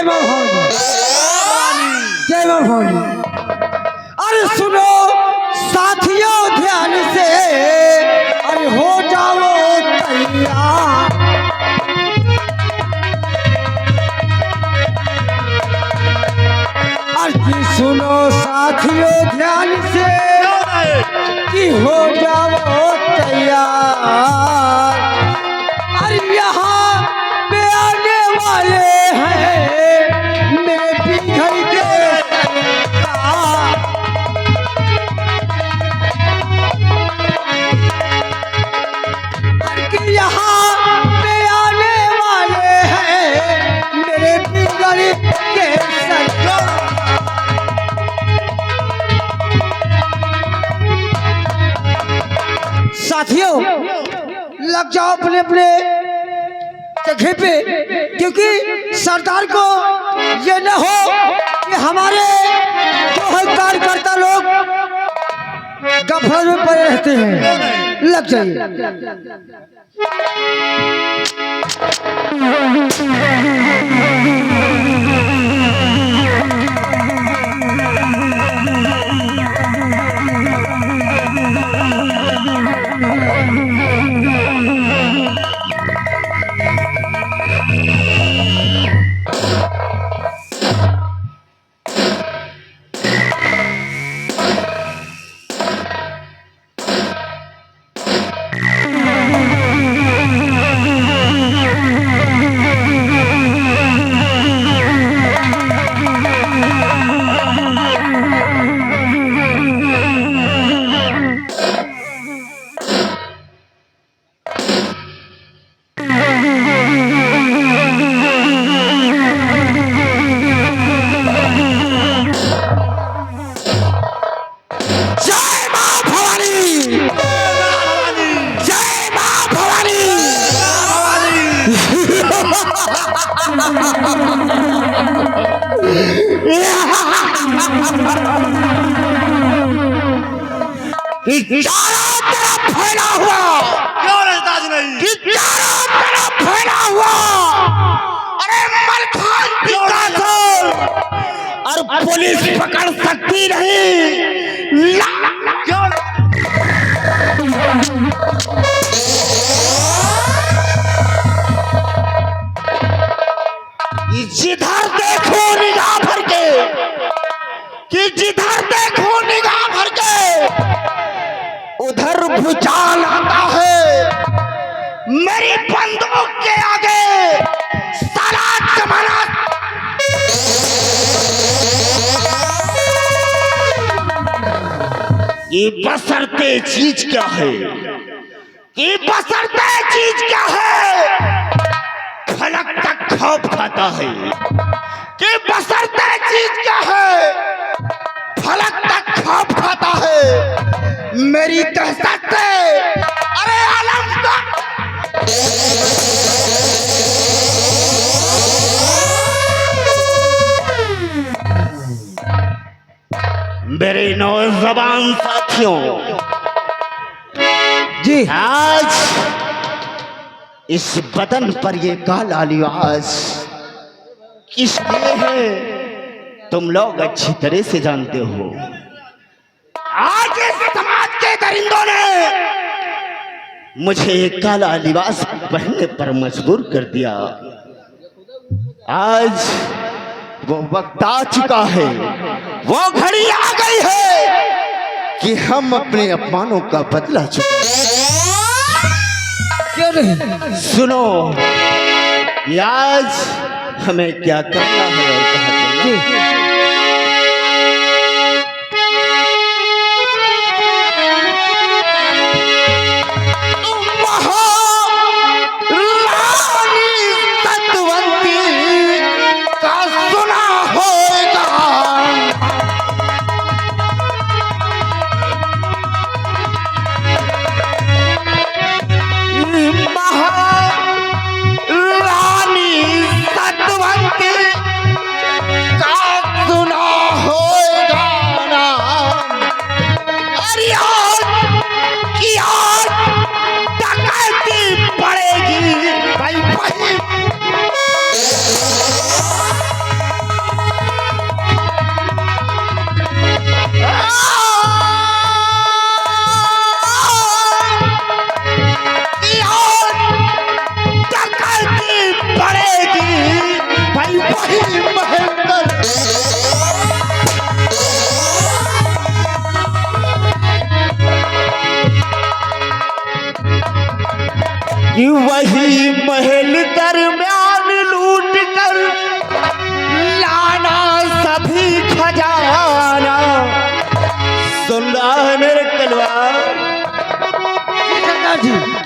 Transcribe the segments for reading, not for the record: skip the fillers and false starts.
जय मां भवानी, जय मां भवानी। अरे सुनो साथियों ध्यान से, अरे हो जाओ तैयार। अरे सुनो साथियों ध्यान से कि हो जाओ तैयार। अरे यहाँ पे आने वाले हैं मेरे पीछे के सरकार। कि यहाँ पे आने वाले हैं मेरे पीछे के सरकार। साथियों लग जाओ अपने अपने जगह पे, क्योंकि सरदार को ये न हो कि हमारे जो है कार्यकर्ता लोग गफलत में पड़े रहते हैं। लग जाइए। चारों तरफ फैला हुआ, क्यों रहताज नहीं? चारों तरफ फैला हुआ। अरे मलखान की कातिल और पुलिस पकड़ सकती नहीं। क्यों? जिधर देखो निगाह भर के, कि जिधर देखो निगाह भर के उधर भूचाल आता है। मेरी बंदूक के आगे सारा जमाना ये बसरते चीज क्या है, ये बसरते चीज क्या है, फलक तक खौफ खाता है। कि बसरते चीज क्या है, फलक तक खौफ खाता है। मेरी दहशत से अरे आलम का मेरे नौजवान साथियों जी, आज इस बदन पर ये काला लिबास किसके है तुम लोग अच्छी तरह से जानते हो। आज इस समाज के दरिंदों ने मुझे एक काला लिबास पहनने पर मजबूर कर दिया। आज वो वक्त आ चुका है, वो घड़ी आ गई है कि हम अपने अपमानों का बदला चुके। क्यों नहीं? सुनो, आज हमें क्या करना है और कहाँ करना है।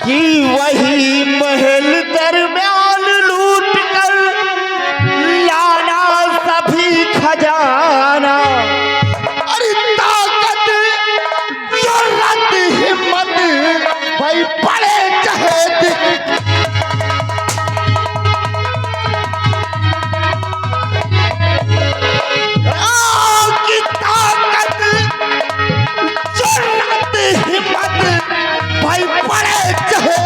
कि वही महल दरमियान लूट कर लाना सभी खजाना। अरे ताकत जुर्रत हिम्मत भाई पड़े चाहे की ताकत जुर्रत हिम्मत भाई पड़े चाहे।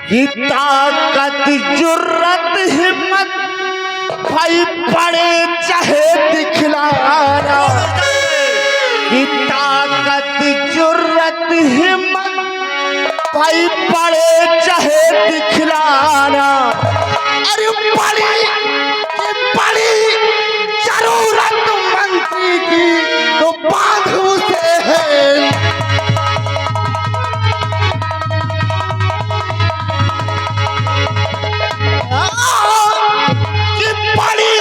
की ताकत जुर्रत हिम्मत भाई पड़े चाहे दिखलाना। की ताकत जुर्रत हिम्मत भाई पड़े चाहे दिखलाना। अरे बड़ी जरूरत मंत्री की तो बांधू से है। कि बड़ी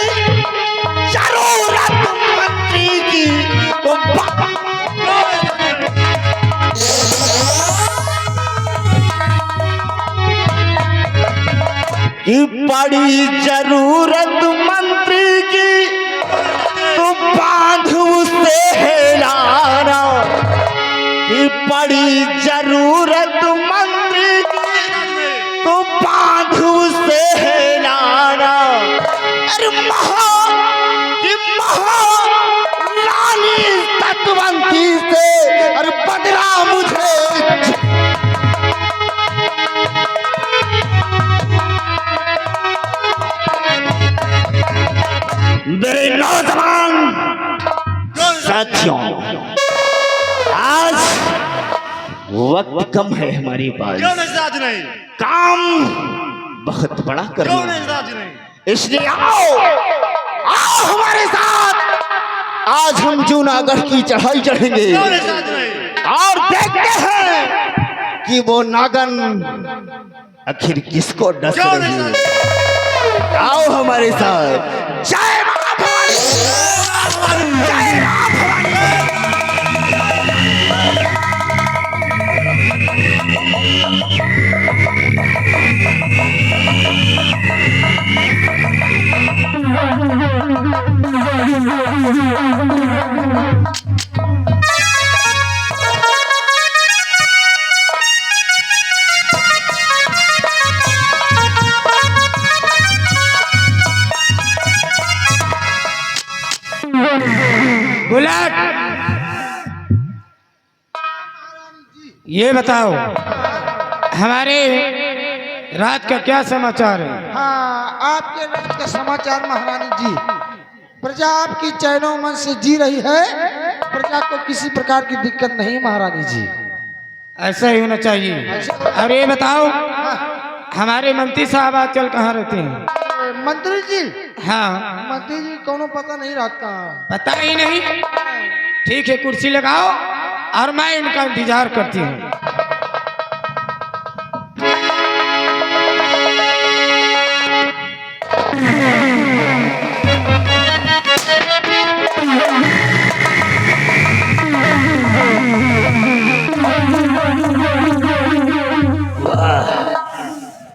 जरूरत मंत्री की तो कि बड़ी जरूरत मंत्री की तो बांधू से हिलाना। कि बड़ी जरूरत मंत्री की तो बांधू से हिलाना। अरे रानी सतवंती से अरे बदला मुझे। मेरे नौजवान साथियों, आज वक्त कम है हमारे पास। क्यों नहीं राज नहीं? काम बहुत बड़ा क्यों करना नहीं है, राज नहीं? इसलिए आओ हमारे साथ। आज हम जूनागढ़ की चढ़ाई चढ़ेंगे क्यों नहीं राज नहीं? और देखते हैं कि वो नागन आखिर किसको डस क्यों रही नहीं है। राज? आओ हमारे साथ। जय मां भवानी, जय मां भवानी। बुलेट, ये बताओ हमारे रात का क्या समाचार है? हाँ, आपके राज का समाचार महारानी जी। प्रजा आपकी चैनो मन से जी रही है। प्रजा को किसी प्रकार की दिक्कत नहीं महारानी जी। ऐसा ही होना चाहिए। और ये बताओ हमारे मंत्री साहब आजकल कहाँ रहते हैं? मंत्री जी, हाँ, मंत्री जी कोनो पता नहीं रहता। पता ही नहीं। ठीक है, कुर्सी लगाओ और मैं इनका इंतजार करती हूँ।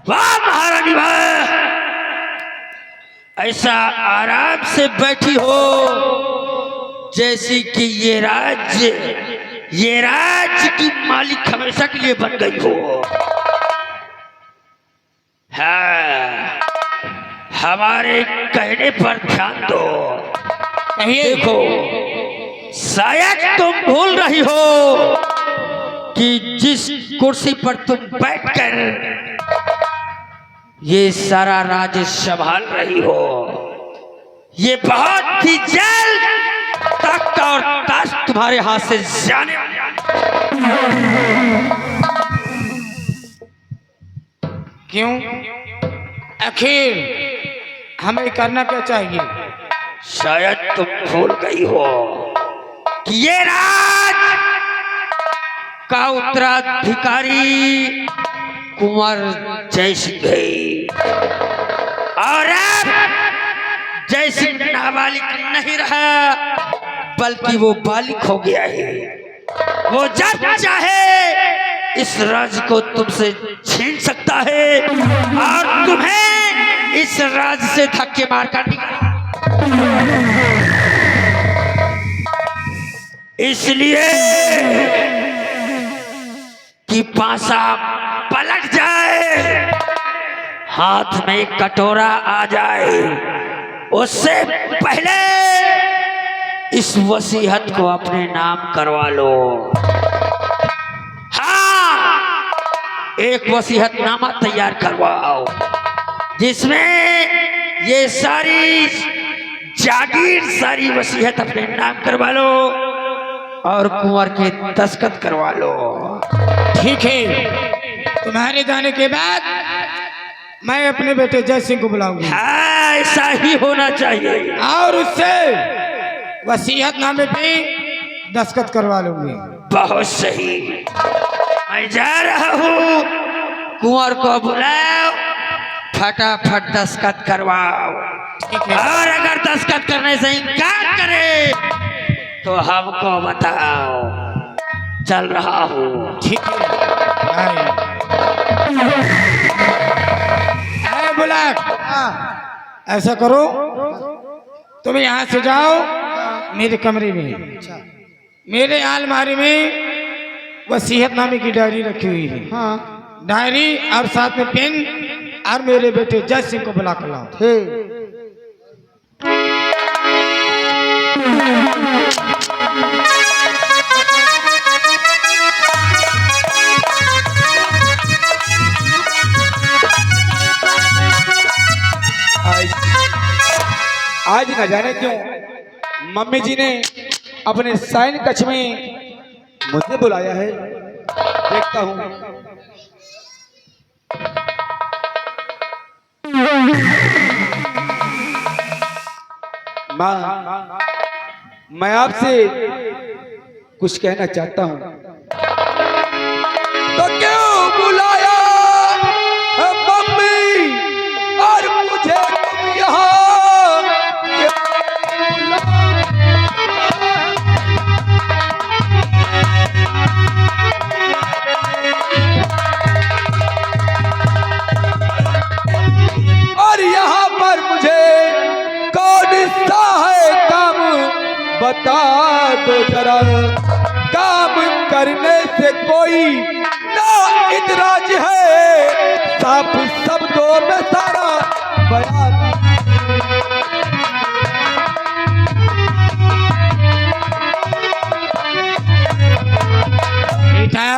वाह महारानी वाह, ऐसा आराम से बैठी हो जैसी कि ये राज्य की मालिक हमेशा के लिए बन गई हो। हाँ, हमारे कहने पर ध्यान दो। कहिए। देखो, शायद तुम भूल रही हो कि जिस कुर्सी पर तुम बैठकर ये सारा राज्य संभाल रही हो, ये बहुत ही जल्द तख्त और ताज तुम्हारे हाथ से जाने वाले हैं। क्यों? आखिर हमें करना क्या चाहिए? शायद तुम भूल गई हो कि ये राज का उत्तराधिकारी कुंवर जय सिंह है और अब जय सिंह नाबालिग नहीं रहा, बल्कि वो बालिक हो गया है। वो जब चाहे इस राज को तुमसे छीन सकता है और तुम्हें इस राज से धक्के मारकर निकाल। इसलिए कि पासा पलट जाए, हाथ में कटोरा आ जाए, उससे पहले इस वसीयत को अपने नाम करवा लो। हाँ, एक वसीयतनामा तैयार करवाओ जिसमें ये सारी जागीर, सारी वसीयत अपने नाम करवा लो और कुंवर के दस्तखत करवा लो। ठीक है, तुम्हारे जाने के बाद मैं अपने बेटे जय सिंह को बुलाऊंगी। हाँ, ऐसा ही होना चाहिए और उससे वसीयतनामे पे दस्तखत करवा लूंगी। बहुत सही, मैं जा रहा हूँ, कुंवर को बुलाओ, फटाफट दस्तखत करवाओ। ठीक है। और अगर दस्तखत करने से इनकार करे तो हमको बताओ। चल रहा हूँ। ठीक है। बुलाक, ऐसा करो, तुम यहाँ से जाओ मेरे कमरे में। मेरे अलमारी में वसीयतनामे की डायरी रखी हुई है। हाँ डायरी और साथ में पेन, और मेरे बेटे जय सिंह को बुला कर लाओ। ठीक। आज न जाने क्यों मम्मी जी ने अपने साइन कक्ष में मुझे बुलाया है। देखता हूँ। माँ, मैं आपसे कुछ कहना चाहता हूँ। तो क्यों बुलाया है मम्मी, और मुझे तुम यहाँ और यहाँ पर मुझे कौन सा है काम बता दो जरा। काम करने से कोई ना इतराज है, साफ शब्दों में सारा बयान। बेटा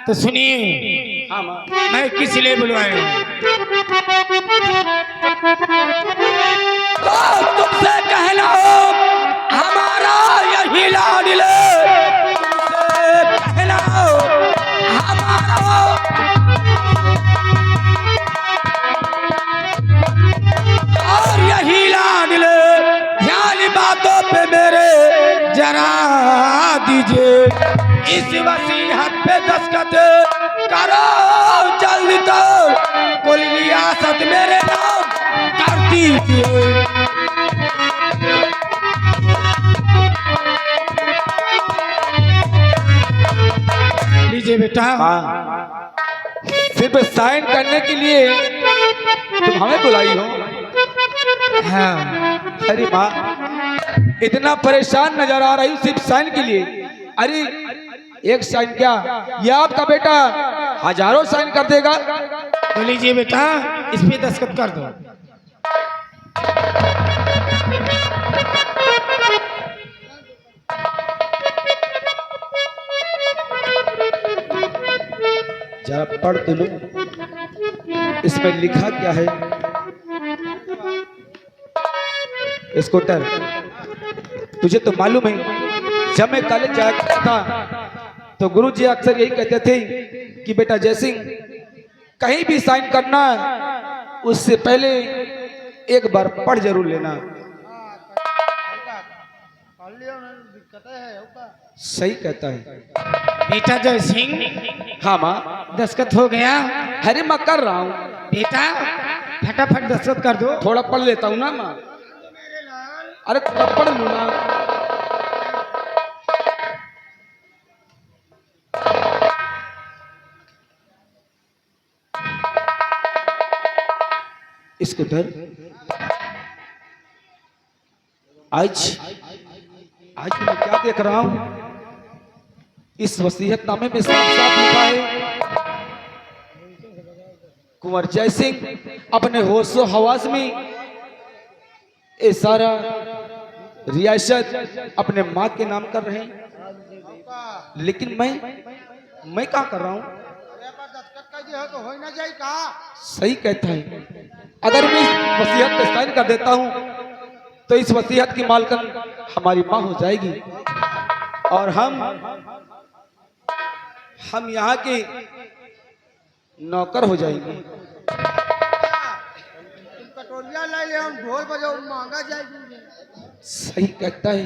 तो सुनिए, मैं किस लिए बुलवाया हूँ। तो तुमसे कहना हो हमारा यही लाडले, तुमसे कहना हो हमारा और यही लाडले। ध्यान बातों पे मेरे जरा दीजिए, इस वसीयत पे दस्तखत करो जल्दी, तो कुल रियासत मेरे नाम कर दीजिए। लीजिए बेटा। सिर्फ साइन करने के लिए तुम हमें बुलाई हो? हाँ। अरे माँ, इतना परेशान नजर आ रही हूँ सिर्फ साइन के लिए। अरे एक साइन क्या, ये आपका बेटा हजारों साइन कर देगा। तो लीजिए बेटा, इस पे दस्तखत कर दो। जरा पढ़ तो लो, इसमें लिखा क्या है। स्कूटर, तुझे तो मालूम है जब मैं कॉलेज जाया करता था तो गुरुजी अक्सर यही कहते थे कि बेटा जय सिंह, कहीं भी साइन करना उससे पहले एक बार पढ़ जरूर लेना। सही कहता है बेटा जय सिंह। हाँ माँ। दस्तखत हो गया? अरे मैं कर रहा हूँ बेटा, फटाफट दस्तखत कर दो। थोड़ा पढ़ लेता हूँ ना माँ। अरे थोड़ा पढ़ लूँ ना। स्कूटर, आज मैं क्या देख रहा हूं? इस वसीयतनामे में साफ साफ लिखा है कुंवर जय सिंह अपने होशो हवास में ये सारा रियासत अपने माँ के नाम कर रहे हैं, लेकिन मैं क्या कर रहा हूँ? तो हो ना जाए का सही कहता है। अगर मैं इस वसीयत पे साइन कर देता हूँ तो इस वसीयत की मालकन हमारी माँ हो जाएगी और हम यहाँ के नौकर हो जाएंगे। कटोरिया ले ले, हम ढोल बजाओ, मांगा जाएगी। सही कहता है,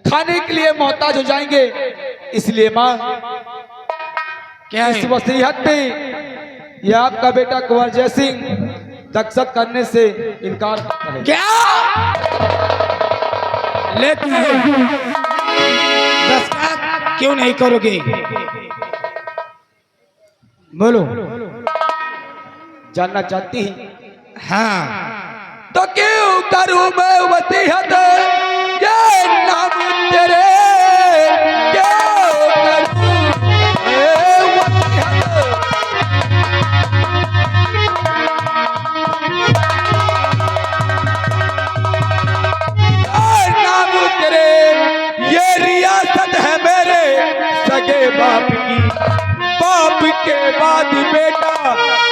खाने के लिए मोहताज हो जाएंगे। इसलिए माँ क्या इस है? वसीयत पे यह आपका बेटा कुंवर जय सिंह दस्तखत करने से इनकार करता है। क्या लेकिन दस्तखत क्यों नहीं करोगे? बोलो। जानना चाहती हैं? हाँ, तो क्यों करूं मैं वसीयत ये नाम तेरे, क्यों करूं मैं वसीयत? ये नाम तेरे, ये रियासत है मेरे सगे बाप की, बाप के बाद बेटा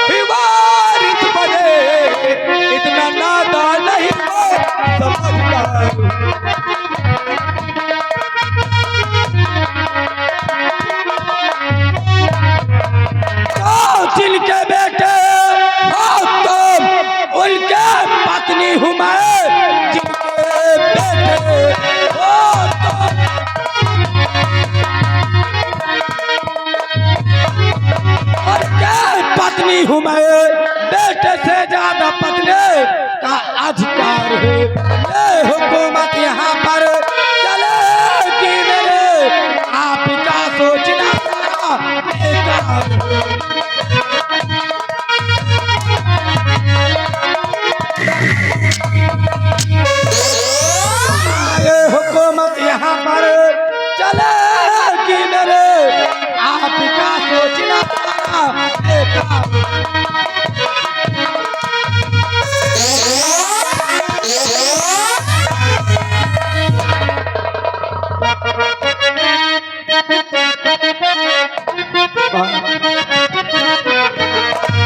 ही वारिस बने, इतना नादान नहीं मैं समझता हूं। तो जिनके बेटे हो तुम, उनके पत्नी हूँ मैं। जिनके बेटे हो तुम, उनके पत्नी हूँ मैं। बेटे से ज्यादा पत्नी का अधिकार है। ये हुकूमत यहाँ पर चलेगी मेरे, आपका सोचना सारा बेकार है। ये हुकूमत यहाँ पर चलेगी मेरे, आपका सोचना सारा बेकार है।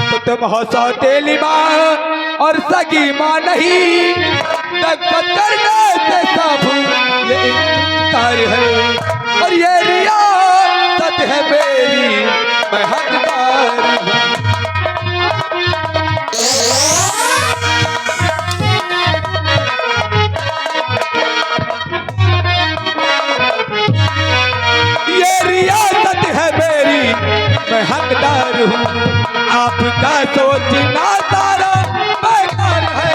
तो तुम हो सौतेली माँ और सगी माँ नहीं, दस्तखत करने से सब ये इनकार है और ये रियासत है मेरी, मैं हकदार हूँ। ये रियासत है मेरी, मैं हकदार हूँ। आपका सोचना सारा बेकार है।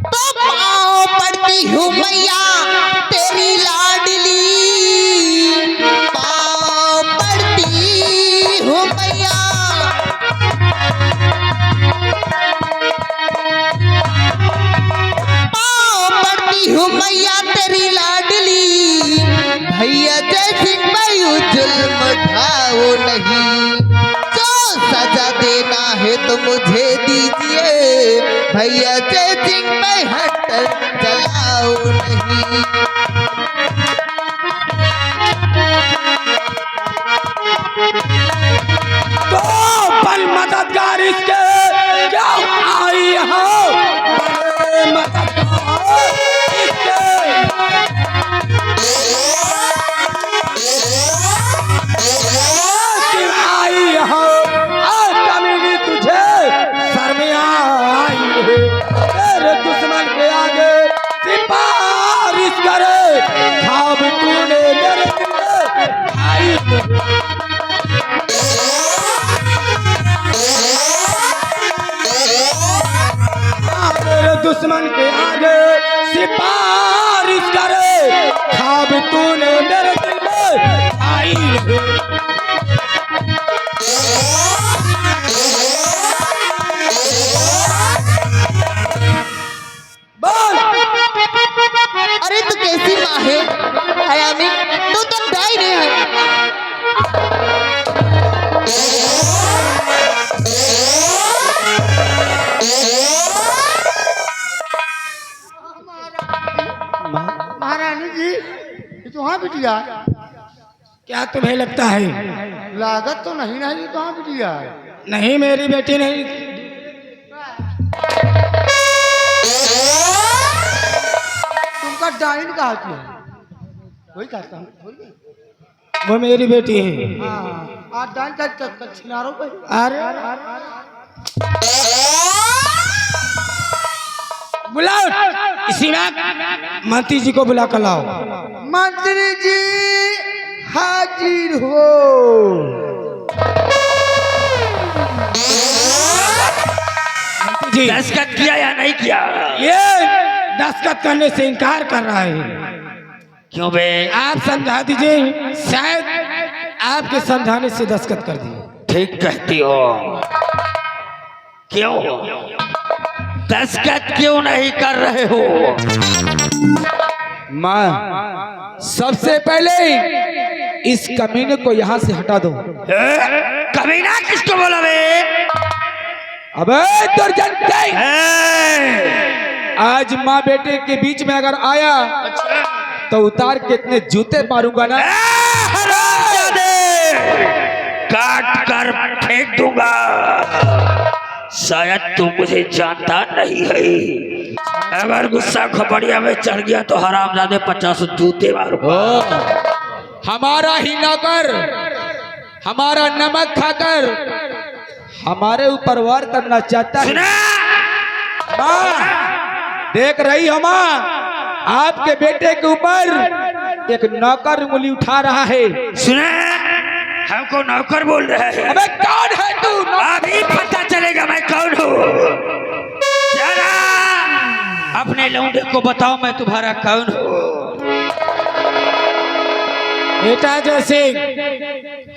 तो पाँव पड़ती हूँ मैया तेरी लाडली, पाँव पड़ती हूँ मैया। पाँव पड़ती हूँ मैया तेरी लाडली, भैया जय सिंह भाई जुल्म उठाओ नहीं, जो सजा देना है तो मुझे दीजिए, भैया जय सिंह भाई हट चलाओ नहीं। तो बल मददगार इसके क्या आई हो, मददगार इसके क्यों आई हो, आज कभी तुझे शर्मिया आई है। तेरे दुश्मन के आगे सिफारिश करे, खाब तूने मेरे दिल में आई है। मेरे दुश्मन के आगे सिफारिश करे, खाब तूने मेरे दिल में आई है। तो कैसी माँ है हरामी, तू तो डायने है। महारानी जी ये तो हाँ बिटिया है। क्या तुम्हें लगता है? लागत तो नहीं नहीं, ये तो हाँ बिटिया है। नहीं, मेरी बेटी नहीं। तुमका डाइन कहा है? वही कहता हूँ। वो मेरी बेटी है। हाँ, आज डाइन का छिनारों पे। अरे बुलाओ, इसी वक्त मंत्री जी को बुला कर लाओ। मंत्री जी हाजिर हो। मंत्री जी, दस्तखत किया या नहीं किया? ये दस्तखत करने से इनकार कर रहा है। क्यों बे? आप समझा दीजिए, शायद आपके समझाने से दस्तखत कर दिए। ठीक कहती हो। क्यों दस्तखत क्यों नहीं कर रहे हो? माँ, सबसे पहले इस कमीने को यहाँ से हटा दो। कमीना किसको बोला बे? अबे दुर्जन, आज माँ बेटे के बीच में अगर आया तो उतार के इतने जूते मारूंगा ना, काट कर फेंक दूंगा। शायद तू मुझे जानता नहीं है। अगर गुस्सा खपड़िया में चढ़ गया तो हरामजादे 50 जूते मारूंगा। हमारा ही नौकर हमारा नमक खाकर हमारे ऊपर वार करना चाहता है। सुना? माँ, देख रही हो माँ, आपके बेटे के ऊपर एक नौकर उंगली उठा रहा है। सुना? हमको नौकर बोल रहा है। अबे कौन है तू? अभी पता चलेगा मैं कौन हूँ। जरा अपने लौंडे को बताओ मैं तुम्हारा कौन हूँ। बेटा जैसे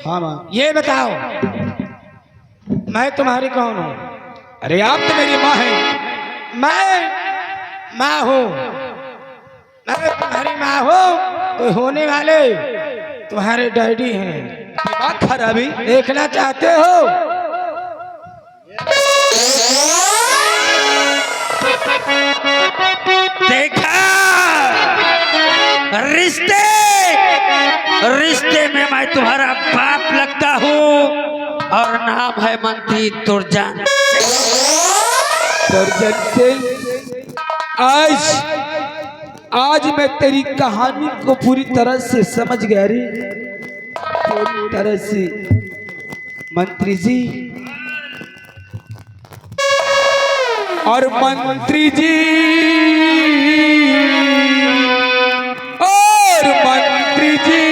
हाँ माँ। ये बताओ, मैं तुम्हारी कौन हूँ? अरे आप तो मेरी माँ है। मैं माँ हूँ। मैं तुम्हारी माँ हूँ तो होने वाले तुम्हारे डैडी हैं। दिमाग खराबी। देखना चाहते हो? देखा? रिश्ते रिश्ते में मैं तुम्हारा बाप लगता हूँ और नाम है मंत्री दुर्जन। दुर्जन सिंह, आज मैं तेरी कहानी को पूरी तरह से समझ गया रे, पूरी तरह से। मंत्री जी और मंत्री जी और मंत्री जी,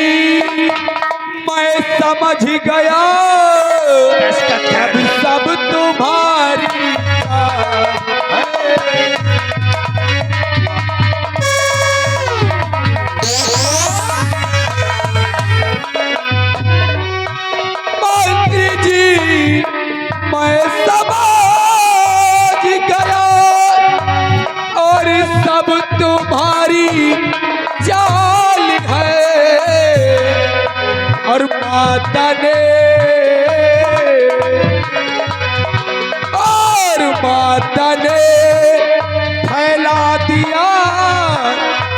मैं समझ गया अब सब तुम्हारी मंत्री जी, मैं समझ गया और सब तुम्हारी चाल है। और माता ने फैला दिया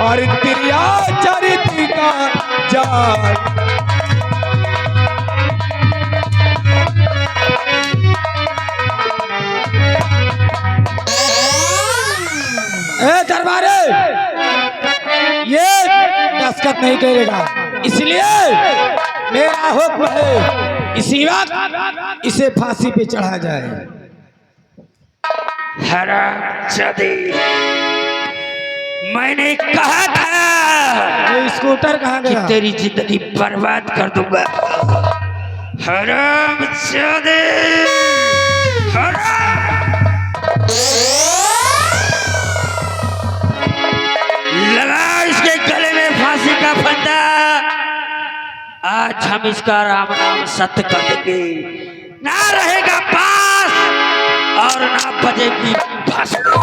और क्रिया चरित्र का जाल। दरबारे, ये दस्तखत नहीं करेगा, इसलिए मेरा हुक्म है इसी वक्त इसे फांसी पे चढ़ा जाए। हरामजादे, मैंने कहा था ये स्कूटर कहाँ कि गया? तेरी जिंदगी बर्बाद कर दूंगा। हरामजादे, लगा इसके गले में फांसी का फंदा। आज हम इसका राम नाम सत्य कर देंगे। ना रहेगा पास और ना बजेगी बांसुरी।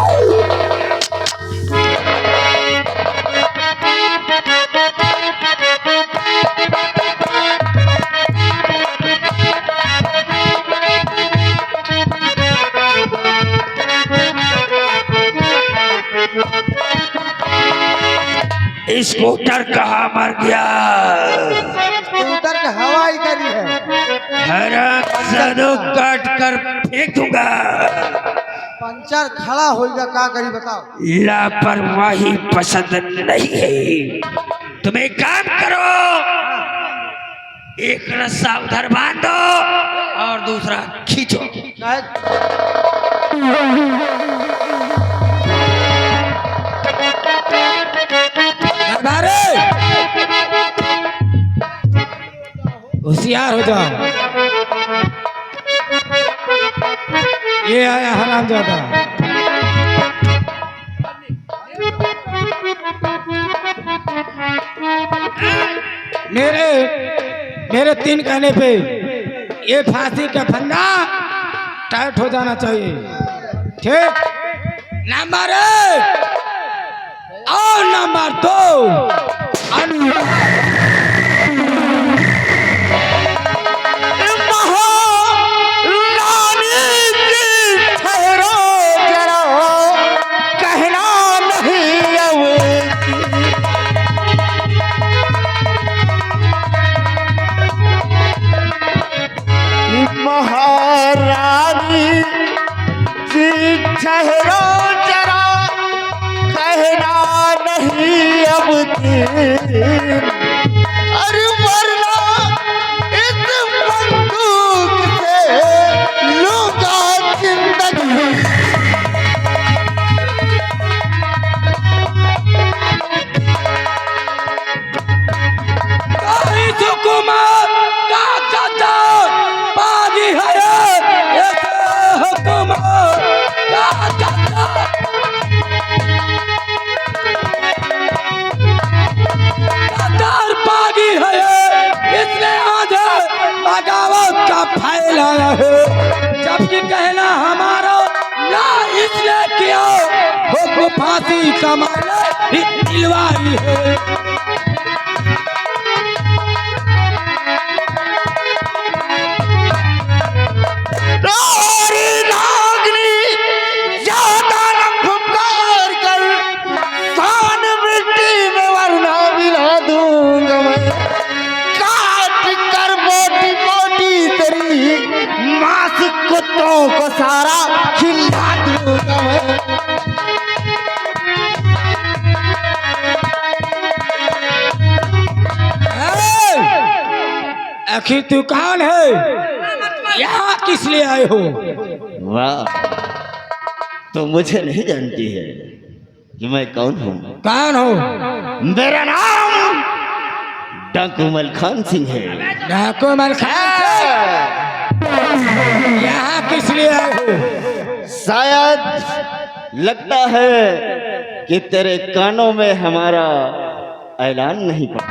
स्कूटर कहाँ मर गया? स्कूटर के हवाई करी है। हरामजादो काट कर फेंक दूंगा। पंचर खड़ा होगा, का करी बताओ। लापरवाही पसंद नहीं है। तुम एक काम करो, एक रस्सा उधर बांधो और दूसरा खींचो। दरबारे होशियार हो जाओ। ये आया हरामजादा। मेरे 3 कहने पे ये फांसी का फंदा टाइट हो जाना चाहिए। ठीक, नंबर 1 और नंबर 2 महारानी जी ठहरो जरा, कहना नहीं अब अरे वरना इस बंदूक से लूंगा जिंदगी। हुकूमत का कदर बागी है, हुकूमत का कदर बागी है, इसने आज बगावत का फैलाया है। जबकि कहना हमारा ना इसने किया, वो फांसी का मामला दिलवाई है। कुत्तों को सारा खिला दूंगा मैं। आखिर तू कौन है? यहाँ किस लिए आए हो? वाह, तो मुझे नहीं जानती है कि मैं कौन हूँ? कौन हो? मेरा नाम डाकू मलखान सिंह है। डाकू मलखान सिंह, यहाँ किस लिए आए हो? शायद लगता है कि तेरे कानों में हमारा ऐलान नहीं पड़ा।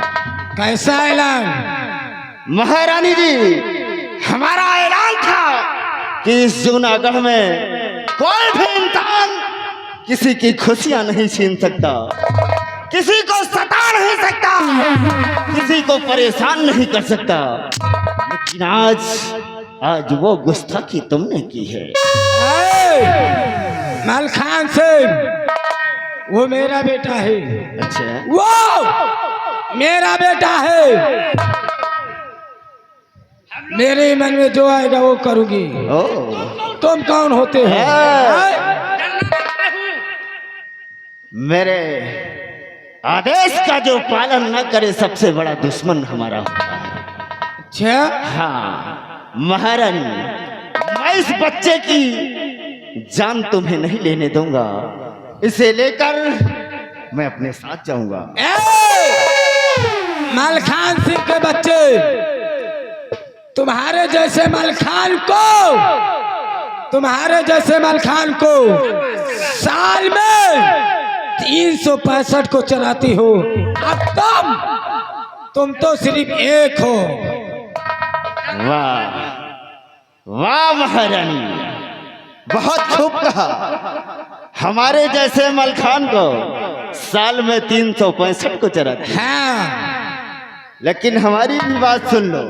कैसा ऐलान? महारानी जी, हमारा ऐलान था कि इस जूनागढ़ में कोई भी इंसान किसी की खुशियां नहीं छीन सकता, किसी को सता नहीं सकता, किसी को परेशान नहीं कर सकता। लेकिन आज वो गुस्ताखी तुमने की है। मलखान सिंह, वो मेरा बेटा है। अच्छा, वो मेरा बेटा है। मेरे मन में जो आएगा वो करूंगी। तुम कौन होते हो? मेरे आदेश का जो पालन न करे सबसे बड़ा दुश्मन हमारा होता है। अच्छा, हाँ महारानी, मैं इस बच्चे की जान तुम्हें नहीं लेने दूंगा। इसे लेकर मैं अपने साथ जाऊंगा। मलखान सिंह के बच्चे, तुम्हारे जैसे मलखान को साल में 365 को चलाती हो। अब तुम तो सिर्फ एक हो। वाह वाह महारानी, बहुत खूब कहा। हमारे जैसे मलखान को साल में 365 को चराते। हाँ, लेकिन हमारी भी बात सुन लो,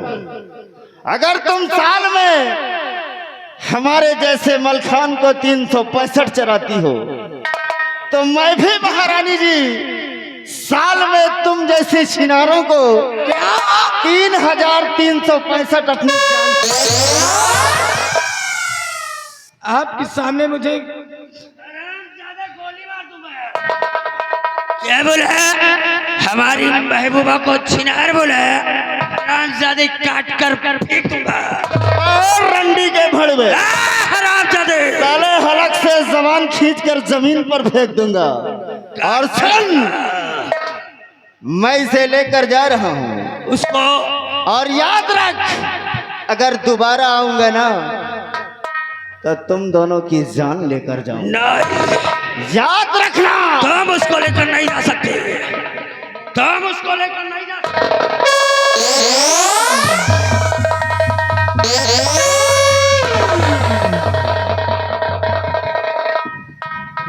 अगर तुम साल में हमारे जैसे मलखान को 365 चराती हो, तो मैं भी महारानी जी साल में जैसे छिनारों को 3365 अपनी जान। आपके सामने मुझे क्या बोला? हमारी महबूबा को छिनार बोला? हरामजादे काट कर फेंक दूंगा। और रंडी के भड़वे हरामजादे साले हलक से जबान खींचकर जमीन पर फेंक दूंगा। और सुन, मैं इसे लेकर जा रहा हूँ उसको। और याद रख, अगर दोबारा आऊंगा ना तो तुम दोनों की जान लेकर जाऊंगा। नहीं, याद रखना। तुम उसको लेकर नहीं जा सकते। तुम उसको लेकर नहीं जा सकते।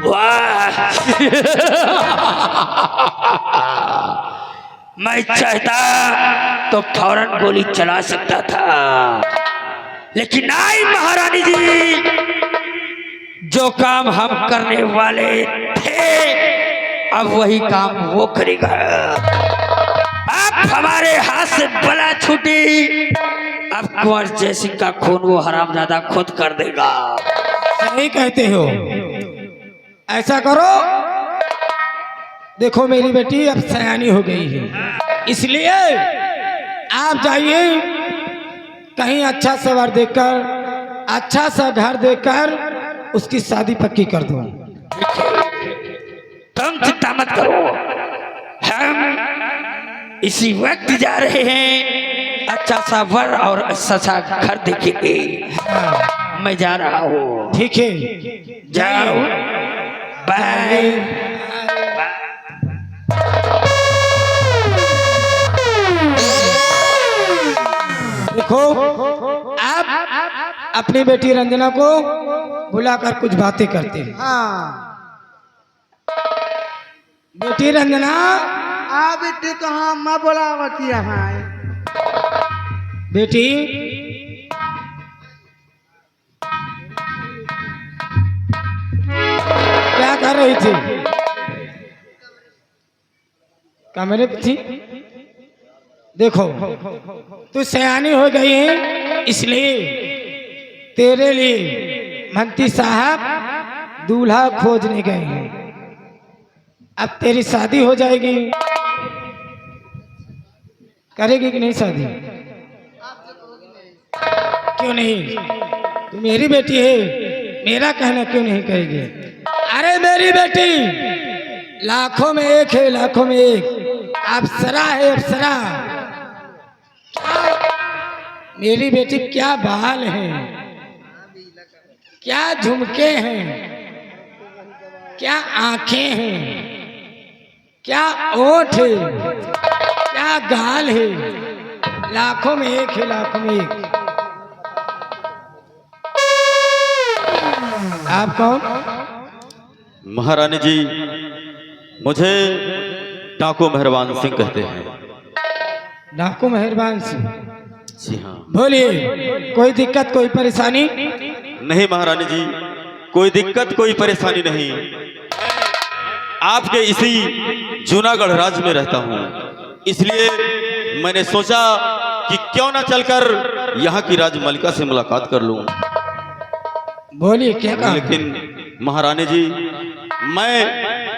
वाह मैं चाहता तो फौरन गोली चला सकता था, लेकिन नहीं महारानी जी, जो काम हम करने वाले थे अब वही काम वो करेगा। अब हमारे हाथ से बला छूटी, अब कुंवर जयसिंह का खून वो हरामजादा खुद कर देगा। सही कहते हो। ऐसा करो, देखो मेरी बेटी अब सयानी हो गई है, इसलिए आप जाइए कहीं अच्छा सा वर देखकर, अच्छा सा घर देखकर उसकी शादी पक्की कर दो। तुम चिंता मत करो, हम इसी वक्त जा रहे हैं अच्छा सा वर और अच्छा सा घर देखेंगे। मैं जा रहा हूँ। ठीक है, जाओ, बाय। देखो आप अपनी बेटी रंजना को बुलाकर कुछ बातें करते हैं। हाँ, बेटी रंजना, आ बेटी कहाँ मैं बोलावती यहाँ। बेटी क्या कर रही थी? कमरे पे थी। देखो तू सयानी हो गई है, इसलिए तेरे लिए मंत्री साहब दूल्हा खोजने गए हैं। अब तेरी शादी हो जाएगी, करेगी कि नहीं शादी? क्यों नहीं? तू मेरी बेटी है, मेरा कहना क्यों नहीं करेगी? अरे मेरी बेटी लाखों में एक है, लाखों में एक अप्सरा है, अप्सरा। मेरी बेटी क्या बाल है, क्या झुमके हैं, क्या आंखें हैं, क्या ओठ है, क्या गाल है। लाखों में एक है, लाखों में एक। आप कौन? महारानी जी, मुझे डाकू मेहरबान सिंह कहते हैं। डाकू मेहरबान सिंह? जी हाँ। बोलिए, कोई दिक्कत, कोई परेशानी? नहीं महारानी जी, कोई दिक्कत, कोई परेशानी नहीं। आपके इसी जूनागढ़ राज्य में रहता हूँ, इसलिए मैंने सोचा कि क्यों ना चलकर यहाँ की राजमलिका से मुलाकात कर लूँ। बोलिए, क्या कहा? लेकिन महारानी जी, मैं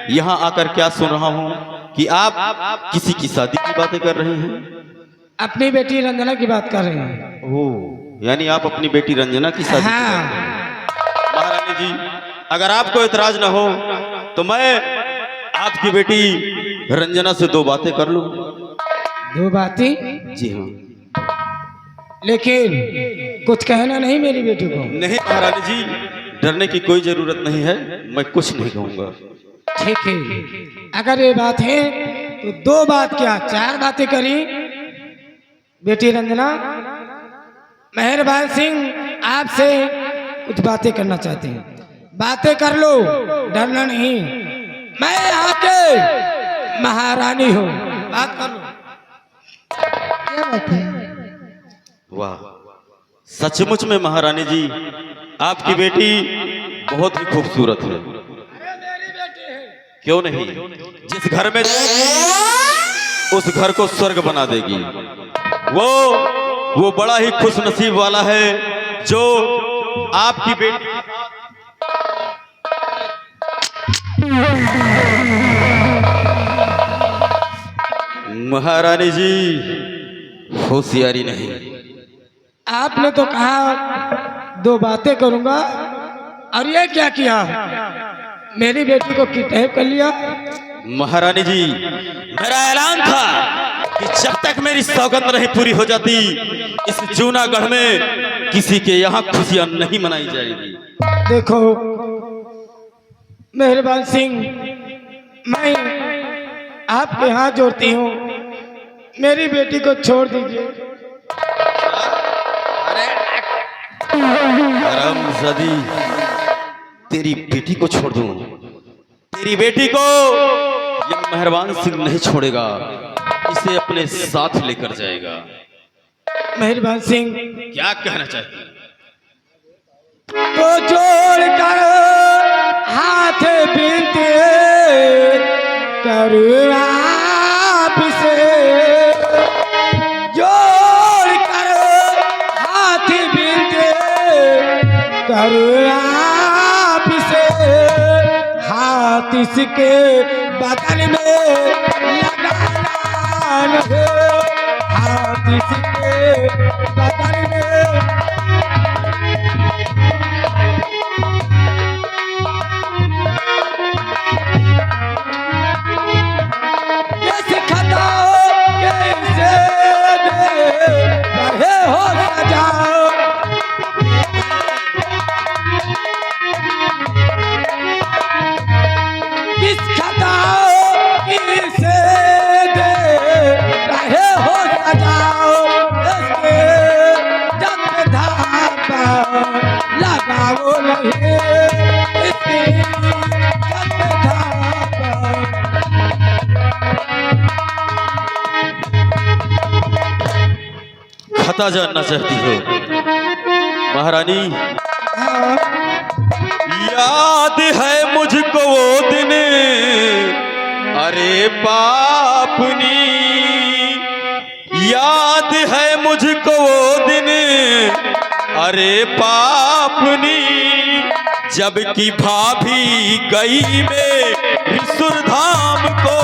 यहाँ आकर क्या सुन रहा हूँ कि आप किसी की शादी की बातें कर रहे हैं। अपनी बेटी रंजना की बात कर रहे हैं। ओह, यानी आप अपनी बेटी रंजना की शादी हाँ। महारानी जी, अगर आपको एतराज ना हो तो मैं आपकी बेटी रंजना से दो बातें कर लूं। दो बातें? जी हाँ। लेकिन कुछ कहना नहीं मेरी बेटी को? नहीं महारानी जी, डरने की कोई जरूरत नहीं है, मैं कुछ नहीं कहूंगा। ठीक है, अगर ये बात है तो दो बात क्या, चार बातें करी। बेटी रंजना, मेहरबान सिंह आपसे कुछ बातें करना चाहते हैं। बातें कर लो, डरना नहीं। मैं यहाँ के महारानी हूँ, बात कर लो। क्या बात है? वाह, सचमुच में महारानी जी, आपकी बेटी बहुत ही खूबसूरत है। क्यों नहीं, जिस घर में उस घर को स्वर्ग बना देगी। वो बड़ा ही खुश नसीब वाला है जो आपकी बेटी महारानी जी होशियारी नहीं। आपने तो कहा 2 बातें करूंगा और ये क्या किया? मेरी बेटी को किडनैप कर लिया। महारानी जी मेरा ऐलान था कि जब तक मेरी सौगंध नहीं पूरी हो जाती इस जूनागढ़ में किसी के यहाँ खुशियां नहीं मनाई जाएगी। देखो मेहरबान सिंह, मैं आपके हाथ जोड़ती हूँ, मेरी बेटी को छोड़ दीजिए। हरामजादी, तेरी बेटी को छोड़ दूं? तेरी बेटी को ये मेहरबान सिंह नहीं छोड़ेगा, इसे अपने साथ लेकर जाएगा। मेहरबान सिंह, क्या कहना चाहती? तो जोड़कर हाथ बिनती करूँ आपसे, जोड़कर हाथ बिनती करूँ आपसे, हाथ इसके बदन में लगाना है, हाथ इसके बदन में। कैसे खताओ कैसे दे रहे हो सजाओ, किस खताओ किसे दे रहे हो सजाओ, इसके जब धागा लगाओ नहीं, इसके जब धागा। खता जानना चाहती हो महारानी? याद है मुझको वो दिन, अरे पापनी, याद है मुझको वो दिन, अरे पापनी, जबकि भाभी गई मेरी सुरधाम को।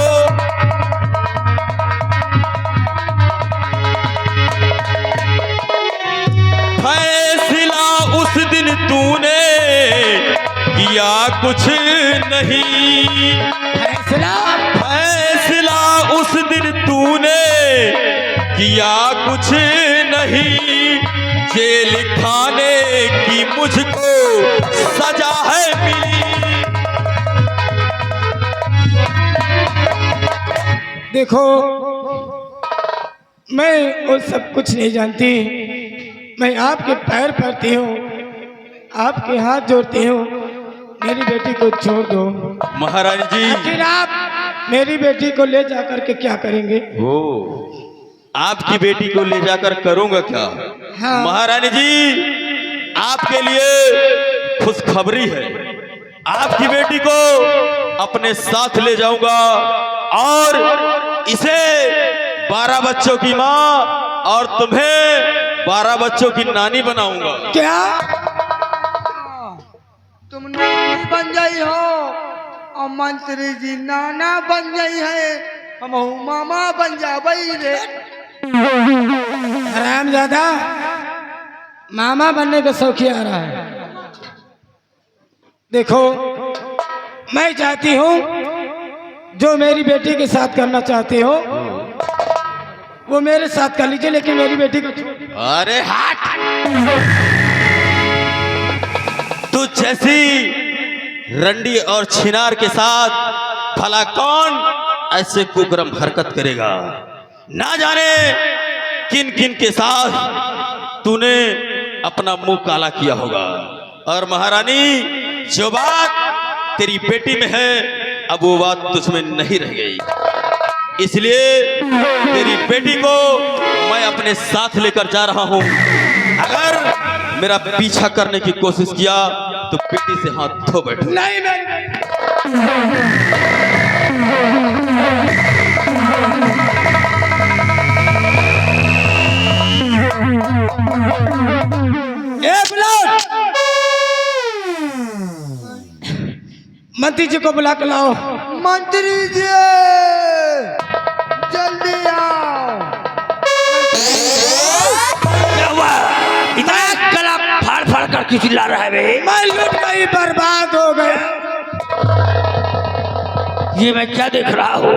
फैसला उस दिन तूने किया कुछ नहीं, फैसला उस दिन तूने किया कुछ नहीं, जेल खाने की मुझको सजा है मिली। देखो मैं वो सब कुछ नहीं जानती, मैं आपके पैर पड़ती हूँ, आपके हाथ जोड़ती हूँ, मेरी बेटी को छोड़ दो। महारानी जी, आखिर आप मेरी बेटी को ले जाकर के क्या करेंगे? वो आपकी बेटी को ले जाकर करूंगा क्या? हाँ। महारानी जी आपके लिए खुशखबरी है, आपकी बेटी को अपने साथ ले जाऊंगा और इसे 12 बच्चों की माँ और तुम्हें 12 बच्चों की नानी बनाऊंगा। क्या तुम नानी बन गई हो और मंत्री जी नाना बन गई है, हम मामा बन जा रे। हरामजादा, मामा बनने का शौकी आ रहा है। देखो मैं चाहती हूँ जो मेरी बेटी के साथ करना चाहती हो वो मेरे साथ कर लीजिए, लेकिन मेरी बेटी को अरे हट! तू जैसी रंडी और छिनार के साथ भला कौन ऐसे कुकर्म हरकत करेगा? ना जाने किन किन के साथ तूने अपना मुंह काला किया होगा। और महारानी जो बात तेरी बेटी में है अब वो बात तुझमें नहीं रह गई, इसलिए तेरी बेटी को मैं अपने साथ लेकर जा रहा हूं। अगर मेरा पीछा करने की कोशिश किया तो बेटी से हाथ धो बैठो। नहीं नहीं मंत्री जी को बुला के लाओ। मंत्री जी जल्दी आओ। क्या हुआ? इतना गला फाड़ फाड़ कर क्यों चिल्ला रहा है बे? मैं लूट गई, बर्बाद हो गया। ये मैं क्या देख रहा हूँ?